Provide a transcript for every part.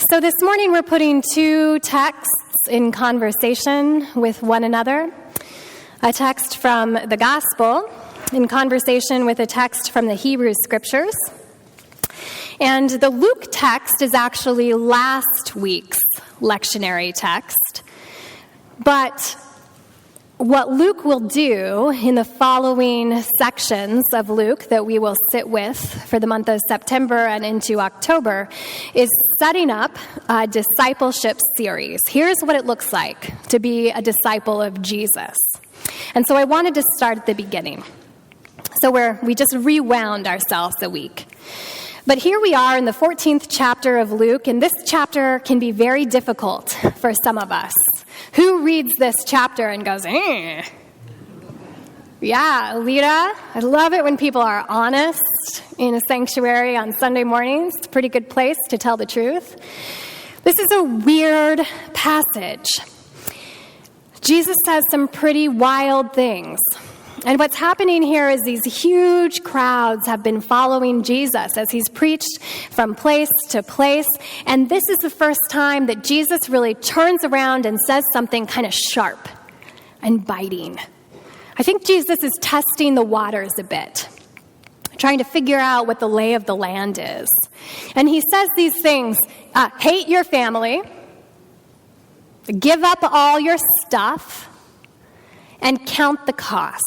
So this morning we're putting two texts in conversation with one another. A text from the Gospel in conversation with a text from the Hebrew Scriptures. And the Luke text is actually last week's lectionary text. But what Luke will do in the following sections of Luke that we will sit with for the month of September and into October is setting up a discipleship series. Here's what it looks like to be a disciple of Jesus. And so I wanted to start at the beginning. So we just rewound ourselves a week. But here we are in the 14th chapter of Luke, and this chapter can be very difficult for some of us. Who reads this chapter and goes, eh? Yeah, Alita, I love it when people are honest in a sanctuary on Sunday mornings. It's a pretty good place to tell the truth. This is a weird passage. Jesus says some pretty wild things. And what's happening here is these huge crowds have been following Jesus as he's preached from place to place. And this is the first time that Jesus really turns around and says something kind of sharp and biting. I think Jesus is testing the waters a bit, trying to figure out what the lay of the land is. And he says these things, hate your family, give up all your stuff, and count the cost.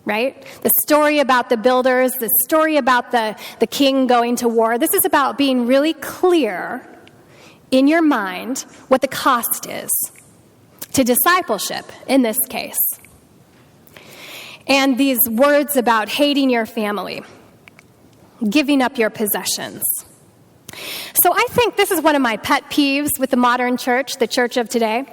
Right? The story about the builders, the story about the king going to war. This is about being really clear in your mind what the cost is to discipleship in this case. And these words about hating your family, giving up your possessions. So I think this is one of my pet peeves with the modern church, the church of today.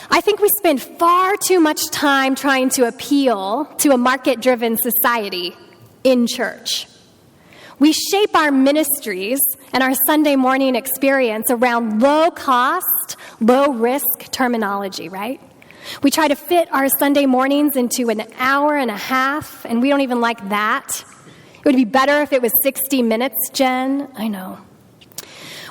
I think we spend far too much time trying to appeal to a market-driven society in church. We shape our ministries and our Sunday morning experience around low-cost, low-risk terminology, right? We try to fit our Sunday mornings into an hour and a half, and we don't even like that. It would be better if it was 60 minutes, Jen. I know.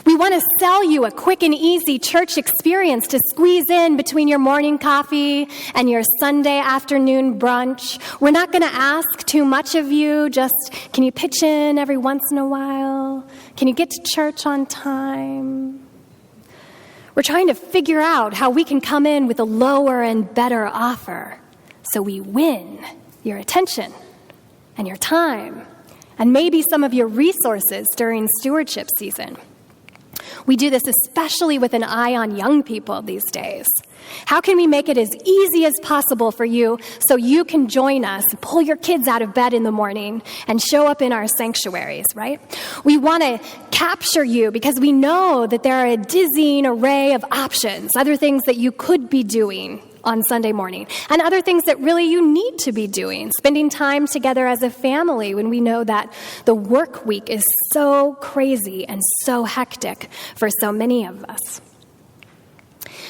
We want to sell you a quick and easy church experience to squeeze in between your morning coffee and your Sunday afternoon brunch. We're not going to ask too much of you. Just, can you pitch in every once in a while? Can you get to church on time? We're trying to figure out how we can come in with a lower and better offer so we win your attention and your time and maybe some of your resources during stewardship season. We do this especially with an eye on young people these days. How can we make it as easy as possible for you so you can join us, pull your kids out of bed in the morning, and show up in our sanctuaries, right? We want to capture you because we know that there are a dizzying array of options, other things that you could be doing on Sunday morning, and other things that really you need to be doing, spending time together as a family when we know that the work week is so crazy and so hectic for so many of us.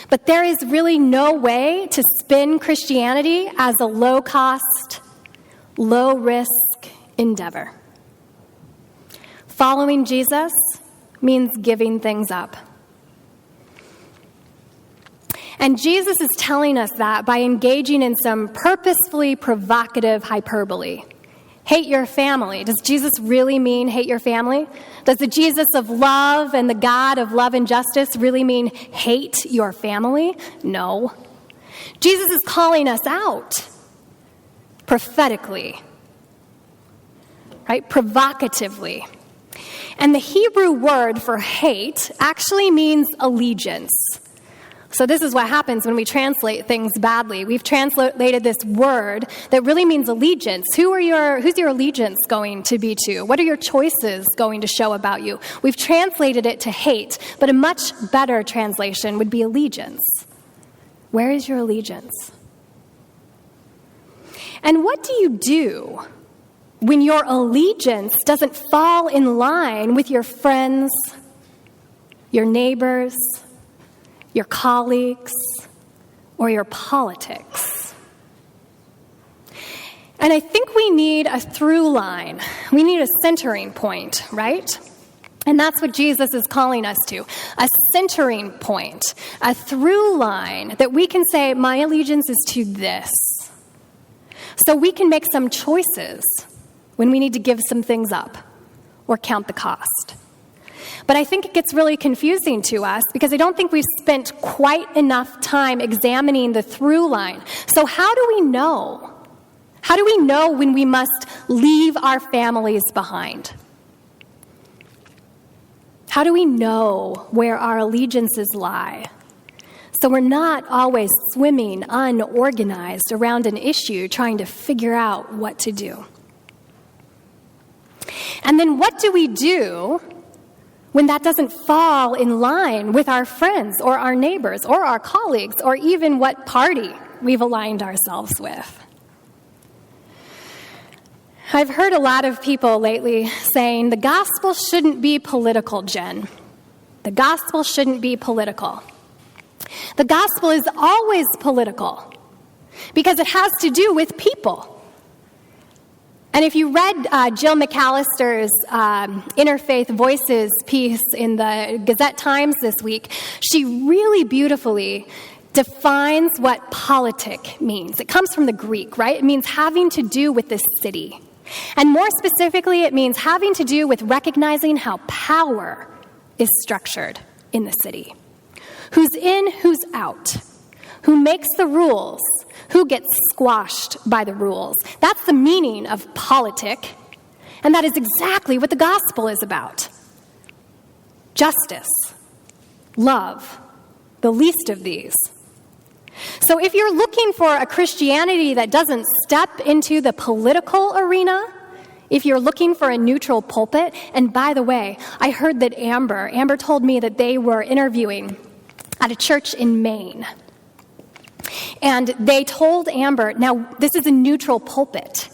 But there is really no way to spin Christianity as a low-cost, low-risk endeavor. Following Jesus means giving things up. And Jesus is telling us that by engaging in some purposefully provocative hyperbole. Hate your family. Does Jesus really mean hate your family? Does the Jesus of love and the God of love and justice really mean hate your family? No. Jesus is calling us out prophetically, right? Provocatively. And the Hebrew word for hate actually means allegiance. So this is what happens when we translate things badly. We've translated this word that really means allegiance. Who's your allegiance going to be to? What are your choices going to show about you? We've translated it to hate, but a much better translation would be allegiance. Where is your allegiance? And what do you do when your allegiance doesn't fall in line with your friends, your neighbors, your colleagues, or your politics? And I think we need a through line. We need a centering point, right? And that's what Jesus is calling us to, a centering point, a through line that we can say, my allegiance is to this. So we can make some choices when we need to give some things up or count the cost. But I think it gets really confusing to us because I don't think we've spent quite enough time examining the through line. So how do we know? How do we know when we must leave our families behind? How do we know where our allegiances lie? So we're not always swimming unorganized around an issue trying to figure out what to do. And then what do we do when that doesn't fall in line with our friends or our neighbors or our colleagues or even what party we've aligned ourselves with? I've heard a lot of people lately saying the gospel shouldn't be political, Jen. The gospel shouldn't be political. The gospel is always political because it has to do with people. And if you read Jill McAllister's Interfaith Voices piece in the Gazette Times this week, she really beautifully defines what politic means. It comes from the Greek, right? It means having to do with the city. And more specifically, it means having to do with recognizing how power is structured in the city. Who's in, who's out. Who makes the rules. Who gets squashed by the rules. That's the meaning of politic. And that is exactly what the gospel is about. Justice. Love. The least of these. So if you're looking for a Christianity that doesn't step into the political arena, if you're looking for a neutral pulpit, and by the way, I heard that Amber told me that they were interviewing at a church in Maine. And they told Amber, now this is a neutral pulpit.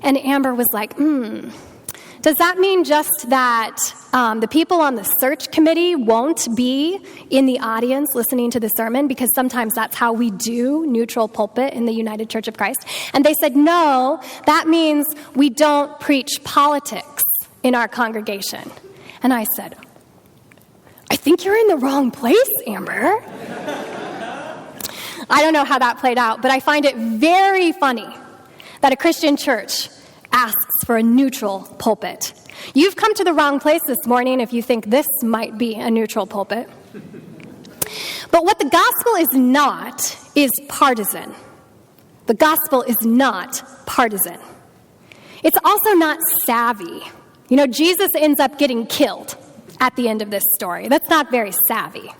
And Amber was like, does that mean just that the people on the search committee won't be in the audience listening to the sermon? Because sometimes that's how we do neutral pulpit in the United Church of Christ. And they said, no, that means we don't preach politics in our congregation. And I said, I think you're in the wrong place, Amber. I don't know how that played out, but I find it very funny that a Christian church asks for a neutral pulpit. You've come to the wrong place this morning if you think this might be a neutral pulpit. But what the gospel is not is partisan. The gospel is not partisan. It's also not savvy. You know, Jesus ends up getting killed at the end of this story. That's not very savvy.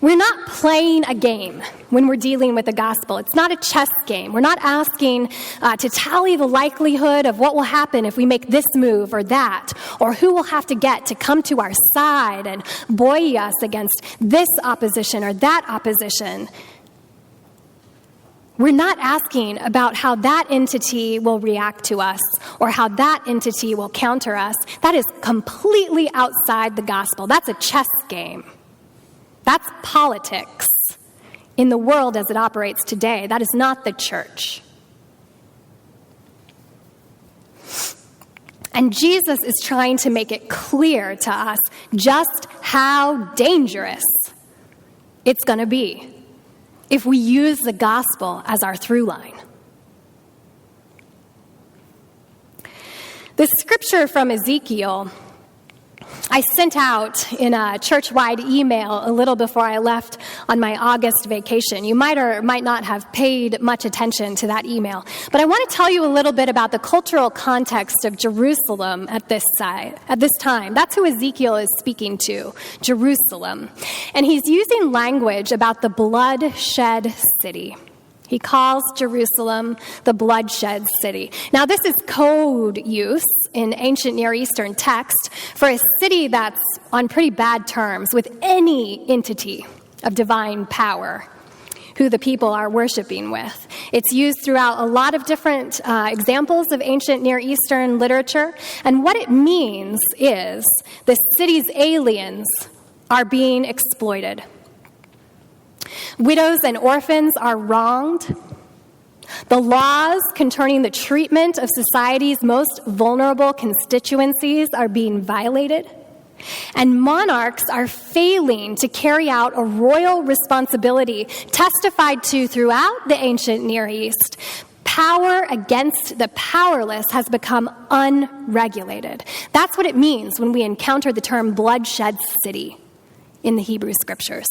We're not playing a game when we're dealing with the gospel. It's not a chess game. We're not asking to tally the likelihood of what will happen if we make this move or that, or who will have to get to come to our side and buoy us against this opposition or that opposition. We're not asking about how that entity will react to us or how that entity will counter us. That is completely outside the gospel. That's a chess game. That's politics in the world as it operates today. That is not the church. And Jesus is trying to make it clear to us just how dangerous it's going to be if we use the gospel as our through line. The scripture from Ezekiel I sent out in a church-wide email a little before I left on my August vacation. You might or might not have paid much attention to that email. But I want to tell you a little bit about the cultural context of Jerusalem at this time. That's who Ezekiel is speaking to, Jerusalem. And he's using language about the bloodshed city. He calls Jerusalem the bloodshed city. Now, this is code use in ancient Near Eastern text for a city that's on pretty bad terms with any entity of divine power who the people are worshiping with. It's used throughout a lot of different examples of ancient Near Eastern literature. And what it means is the city's aliens are being exploited. Widows and orphans are wronged. The laws concerning the treatment of society's most vulnerable constituencies are being violated. And monarchs are failing to carry out a royal responsibility testified to throughout the ancient Near East. Power against the powerless has become unregulated. That's what it means when we encounter the term bloodshed city in the Hebrew Scriptures.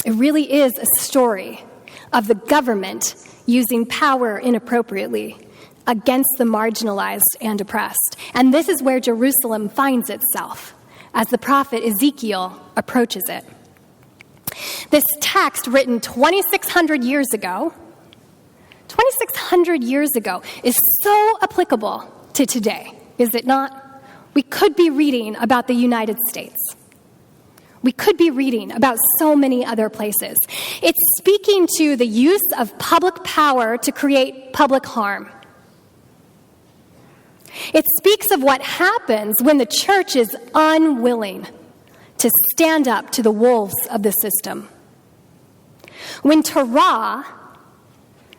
It really is a story of the government using power inappropriately against the marginalized and oppressed. And this is where Jerusalem finds itself as the prophet Ezekiel approaches it. This text, written 2,600 years ago, is so applicable to today, is it not? We could be reading about the United States. We could be reading about so many other places. It's speaking to the use of public power to create public harm. It speaks of what happens when the church is unwilling to stand up to the wolves of the system. When Torah,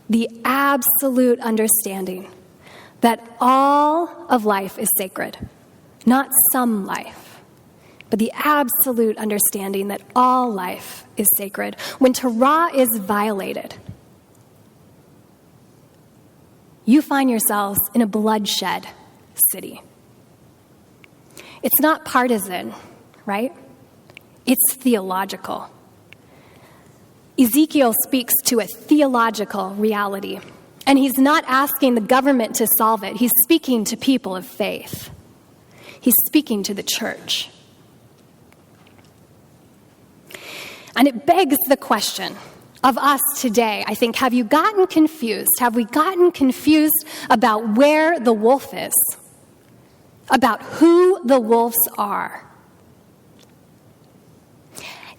the absolute understanding that all of life is sacred, not some life, but the absolute understanding that all life is sacred. When Torah is violated, you find yourselves in a bloodshed city. It's not partisan, right? It's theological. Ezekiel speaks to a theological reality, and he's not asking the government to solve it. He's speaking to people of faith. He's speaking to the church. And it begs the question of us today, I think, have you gotten confused? Have we gotten confused about where the wolf is? About who the wolves are?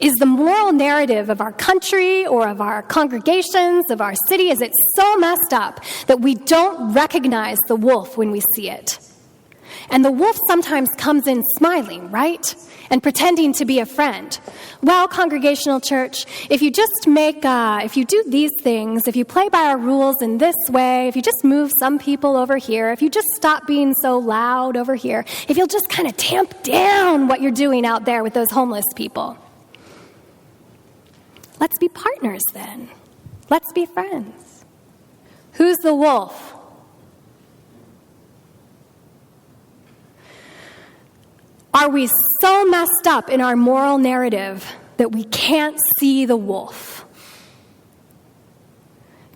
Is the moral narrative of our country or of our congregations, of our city, is it so messed up that we don't recognize the wolf when we see it? And the wolf sometimes comes in smiling, right? And pretending to be a friend. Well, Congregational Church, if you just if you do these things, if you play by our rules in this way, if you just move some people over here, if you just stop being so loud over here, if you'll just kind of tamp down what you're doing out there with those homeless people. Let's be partners then. Let's be friends. Who's the wolf? Are we so messed up in our moral narrative that we can't see the wolf?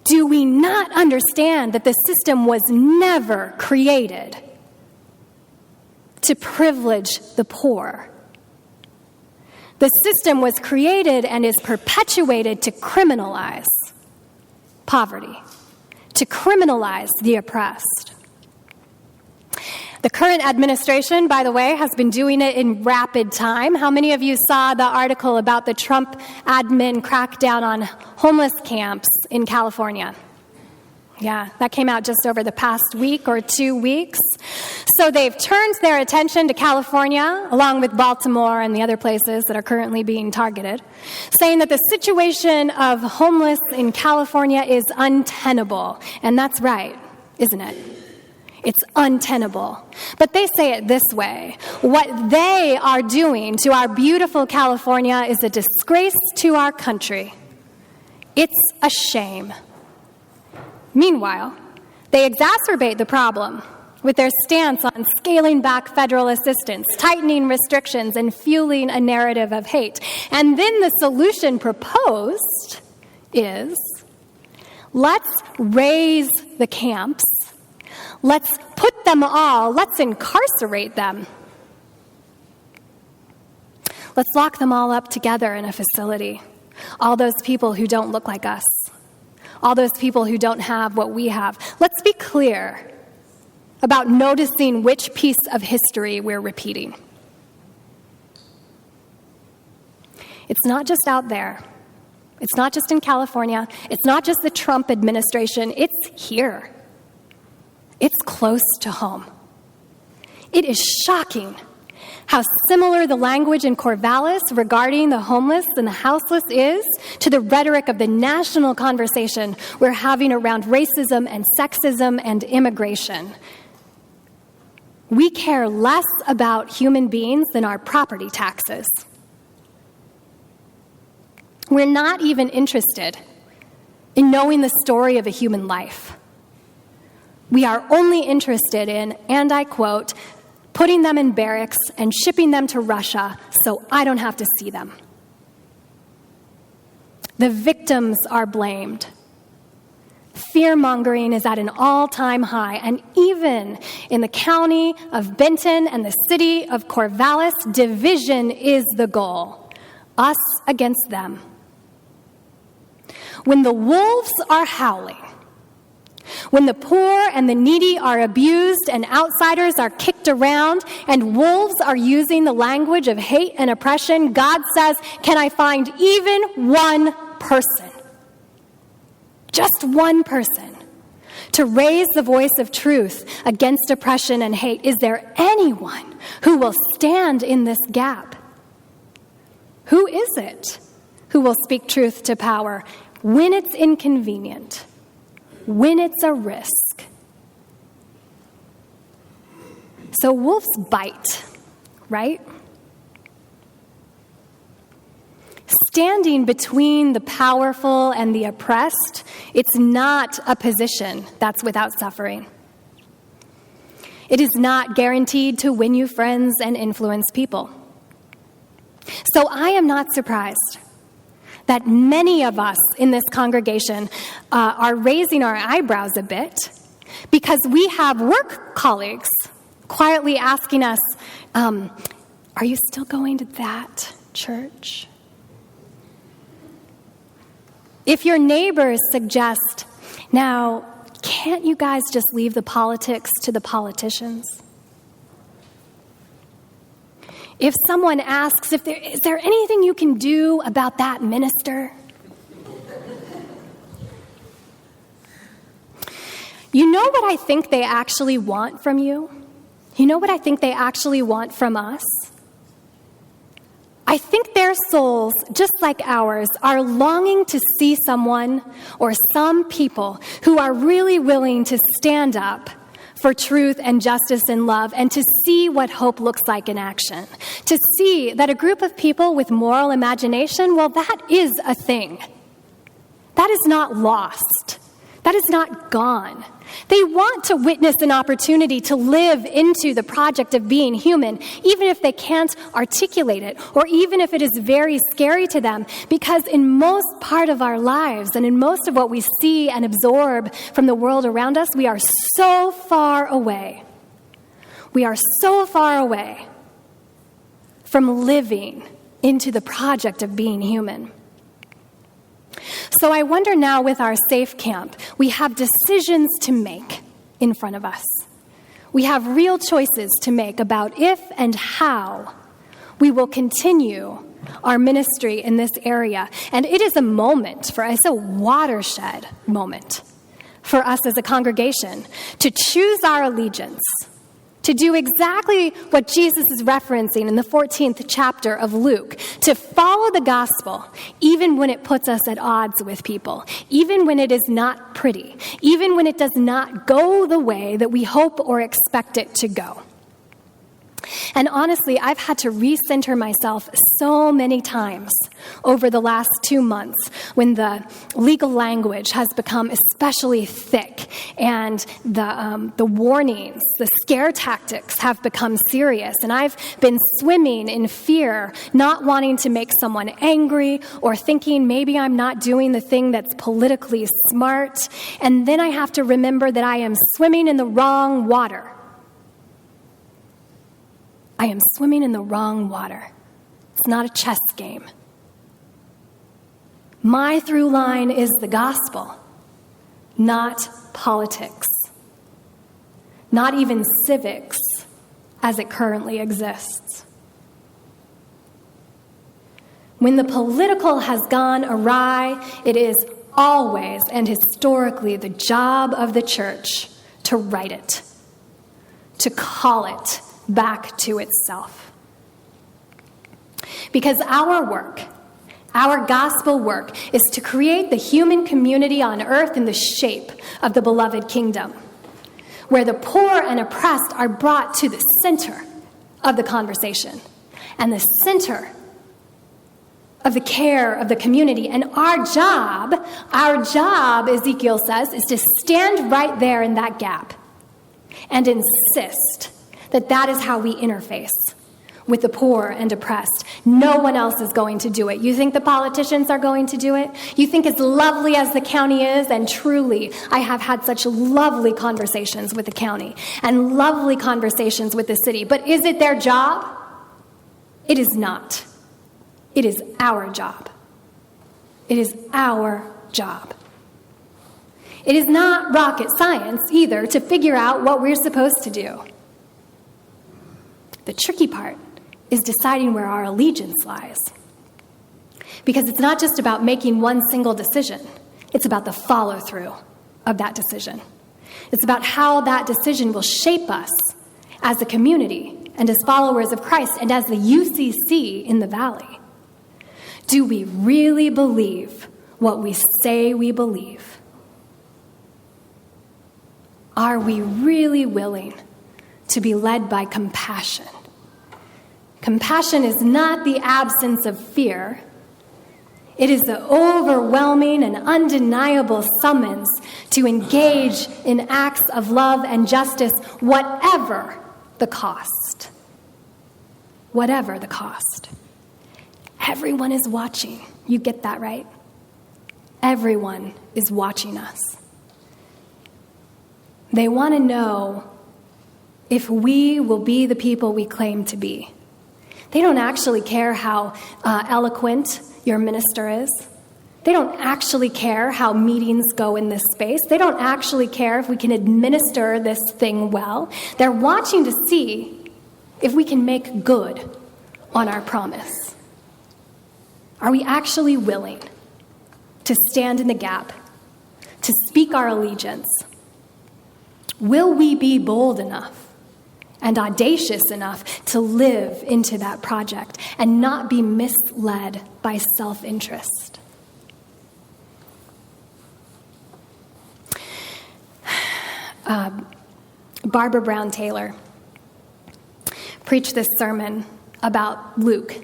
Do we not understand that the system was never created to privilege the poor? The system was created and is perpetuated to criminalize poverty, to criminalize the oppressed. The current administration, by the way, has been doing it in rapid time. How many of you saw the article about the Trump admin crackdown on homeless camps in California? Yeah, that came out just over the past week or 2 weeks. So they've turned their attention to California, along with Baltimore and the other places that are currently being targeted, saying that the situation of homeless in California is untenable. And that's right, isn't it? It's untenable. But they say it this way: what they are doing to our beautiful California is a disgrace to our country. It's a shame. Meanwhile, they exacerbate the problem with their stance on scaling back federal assistance, tightening restrictions, and fueling a narrative of hate. And then the solution proposed is, let's raise the camps. Let's put them all, let's incarcerate them. Let's lock them all up together in a facility. All those people who don't look like us. All those people who don't have what we have. Let's be clear about noticing which piece of history we're repeating. It's not just out there. It's not just in California. It's not just the Trump administration. It's here. It's close to home. It is shocking how similar the language in Corvallis regarding the homeless and the houseless is to the rhetoric of the national conversation we're having around racism and sexism and immigration. We care less about human beings than our property taxes. We're not even interested in knowing the story of a human life. We are only interested in, and I quote, putting them in barracks and shipping them to Russia so I don't have to see them. The victims are blamed. Fear-mongering is at an all-time high, and even in the county of Benton and the city of Corvallis, division is the goal, us against them. When the wolves are howling, when the poor and the needy are abused and outsiders are kicked around and wolves are using the language of hate and oppression, God says, can I find even one person, just one person, to raise the voice of truth against oppression and hate? Is there anyone who will stand in this gap? Who is it who will speak truth to power when it's inconvenient, when it's a risk? So wolves bite, right? Standing between the powerful and the oppressed, it's not a position that's without suffering. It is not guaranteed to win you friends and influence people. So I am not surprised that many of us in this congregation are raising our eyebrows a bit because we have work colleagues quietly asking us, are you still going to that church? If your neighbors suggest, now, can't you guys just leave the politics to the politicians? If someone asks, is there anything you can do about that minister? You know what I think they actually want from you? You know what I think they actually want from us? I think their souls, just like ours, are longing to see someone or some people who are really willing to stand up for truth and justice and love, and to see what hope looks like in action. To see that a group of people with moral imagination, well, that is a thing. That is not lost. That is not gone. They want to witness an opportunity to live into the project of being human, even if they can't articulate it, or even if it is very scary to them, because in most part of our lives and in most of what we see and absorb from the world around us, we are so far away. We are so far away from living into the project of being human. So I wonder now, with our Safe Camp, we have decisions to make in front of us. We have real choices to make about if and how we will continue our ministry in this area. And it is a moment for us, a watershed moment for us as a congregation to choose our allegiance, to do exactly what Jesus is referencing in the 14th chapter of Luke, to follow the gospel, even when it puts us at odds with people, even when it is not pretty, even when it does not go the way that we hope or expect it to go. And honestly, I've had to recenter myself so many times over the last 2 months when the legal language has become especially thick and the warnings, the scare tactics have become serious. And I've been swimming in fear, not wanting to make someone angry or thinking maybe I'm not doing the thing that's politically smart. And then I have to remember that I am swimming in the wrong water. I am swimming in the wrong water. It's not a chess game. My through line is the gospel, not politics, not even civics as it currently exists. When the political has gone awry, it is always and historically the job of the church to right it, to call it back to itself. Because our work, our gospel work, is to create the human community on earth in the shape of the beloved kingdom, where the poor and oppressed are brought to the center of the conversation and the center of the care of the community. And our job, Ezekiel says, is to stand right there in that gap and insist that that is how we interface with the poor and oppressed. No one else is going to do it. You think the politicians are going to do it? You think as lovely as the county is, and truly, I have had such lovely conversations with the county and lovely conversations with the city, but is it their job? It is not. It is our job. It is our job. It is not rocket science either to figure out what we're supposed to do. The tricky part is deciding where our allegiance lies. Because it's not just about making one single decision. It's about the follow-through of that decision. It's about how that decision will shape us as a community and as followers of Christ and as the UCC in the Valley. Do we really believe what we say we believe? Are we really willing to be led by compassion? Compassion is not the absence of fear. It is the overwhelming and undeniable summons to engage in acts of love and justice, whatever the cost. Whatever the cost. Everyone is watching. You get that, right? Everyone is watching us. They want to know if we will be the people we claim to be. They don't actually care how eloquent your minister is. They don't actually care how meetings go in this space. They don't actually care if we can administer this thing well. They're watching to see if we can make good on our promise. Are we actually willing to stand in the gap, to speak our allegiance? Will we be bold enough and audacious enough to live into that project and not be misled by self-interest? Barbara Brown Taylor preached this sermon about Luke,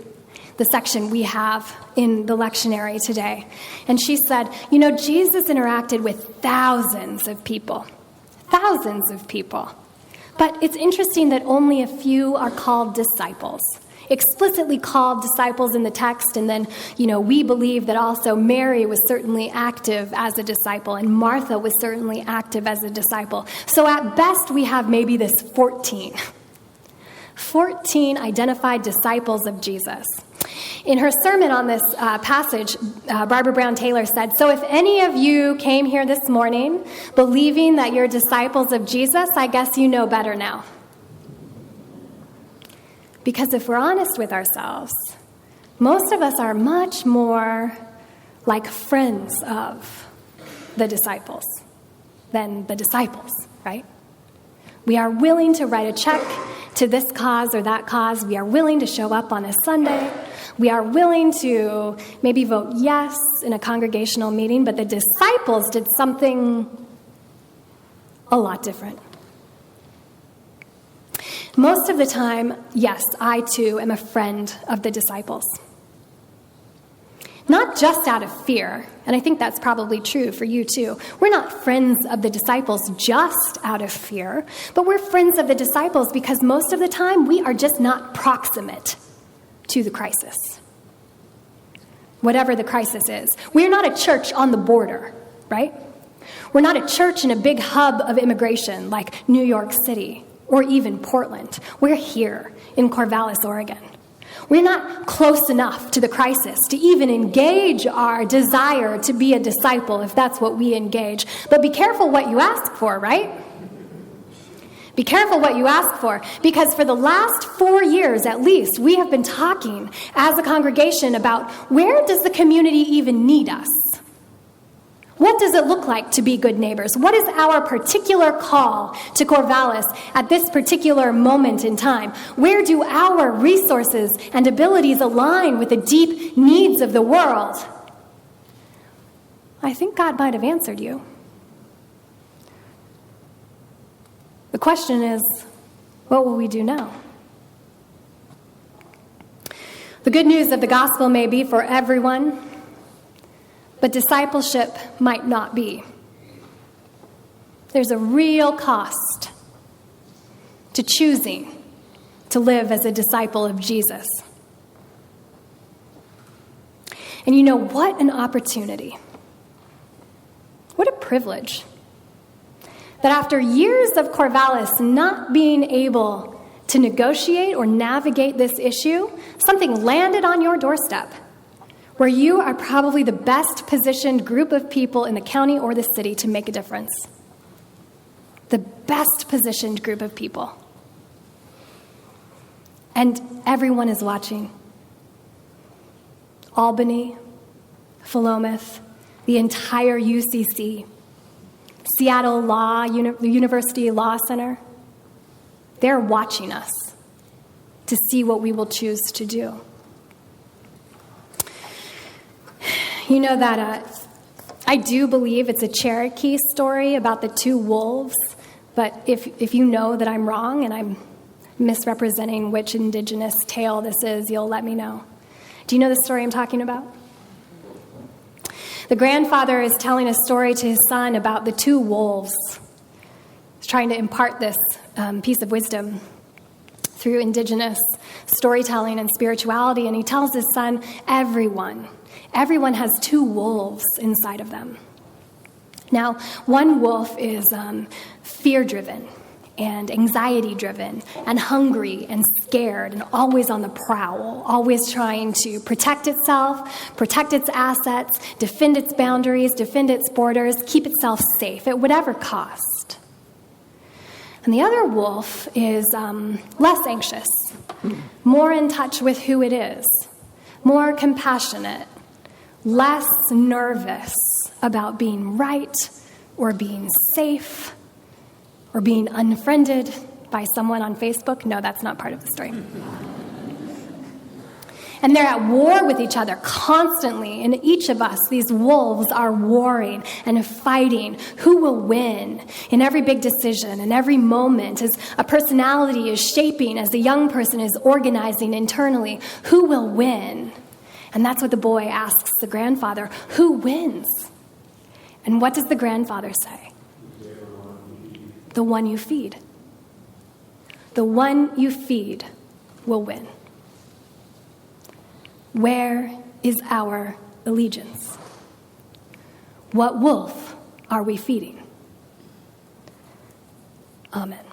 the section we have in the lectionary today. And she said, Jesus interacted with thousands of people. But it's interesting that only a few are called disciples, explicitly called disciples in the text. And then, we believe that also Mary was certainly active as a disciple, and Martha was certainly active as a disciple. So at best, we have maybe this 14 identified disciples of Jesus. In her sermon on this passage, Barbara Brown Taylor said, "So if any of you came here this morning believing that you're disciples of Jesus, I guess you know better now." Because if we're honest with ourselves, most of us are much more like friends of the disciples than the disciples, right? We are willing to write a check to this cause or that cause. We are willing to show up on a Sunday. We are willing to maybe vote yes in a congregational meeting, but the disciples did something a lot different. Most of the time, yes, I too am a friend of the disciples. Not just out of fear, and I think that's probably true for you too. We're not friends of the disciples just out of fear, but we're friends of the disciples because most of the time we are just not proximate to the crisis. Whatever the crisis is. We're not a church on the border, right? We're not a church in a big hub of immigration like New York City or even Portland. We're here in Corvallis, Oregon. We're not close enough to the crisis to even engage our desire to be a disciple, if that's what we engage. But be careful what you ask for, right? Be careful what you ask for, because for the last 4 years at least, we have been talking as a congregation about where does the community even need us? What does it look like to be good neighbors? What is our particular call to Corvallis at this particular moment in time? Where do our resources and abilities align with the deep needs of the world? I think God might have answered you. The question is, what will we do now? The good news of the gospel may be for everyone, but discipleship might not be. There's a real cost to choosing to live as a disciple of Jesus. And you know, what an opportunity. What a privilege. That after years of Corvallis not being able to negotiate or navigate this issue, something landed on your doorstep where you are probably the best positioned group of people in the county or the city to make a difference. The best positioned group of people. And everyone is watching. Albany, Philomath, the entire UCC, Seattle Law, University Law Center. They're watching us to see what we will choose to do. You know that I do believe it's a Cherokee story about the two wolves, but if you know that I'm wrong and I'm misrepresenting which indigenous tale this is, you'll let me know. Do you know the story I'm talking about? The grandfather is telling a story to his son about the two wolves. He's trying to impart this piece of wisdom through indigenous storytelling and spirituality, and he tells his son, everyone has two wolves inside of them. Now, one wolf is fear-driven and anxiety-driven and hungry and scared and always on the prowl, always trying to protect itself, protect its assets, defend its boundaries, defend its borders, keep itself safe at whatever cost. And the other wolf is less anxious, more in touch with who it is, more compassionate, less nervous about being right or being safe or being unfriended by someone on Facebook. No, that's not part of the story. And they're at war with each other constantly. And each of us, these wolves, are warring and fighting. Who will win in every big decision, in every moment, as a personality is shaping, as a young person is organizing internally? Who will win? And that's what the boy asks the grandfather. Who wins? And what does the grandfather say? The one you feed. The one you feed will win. Where is our allegiance? What wolf are we feeding? Amen.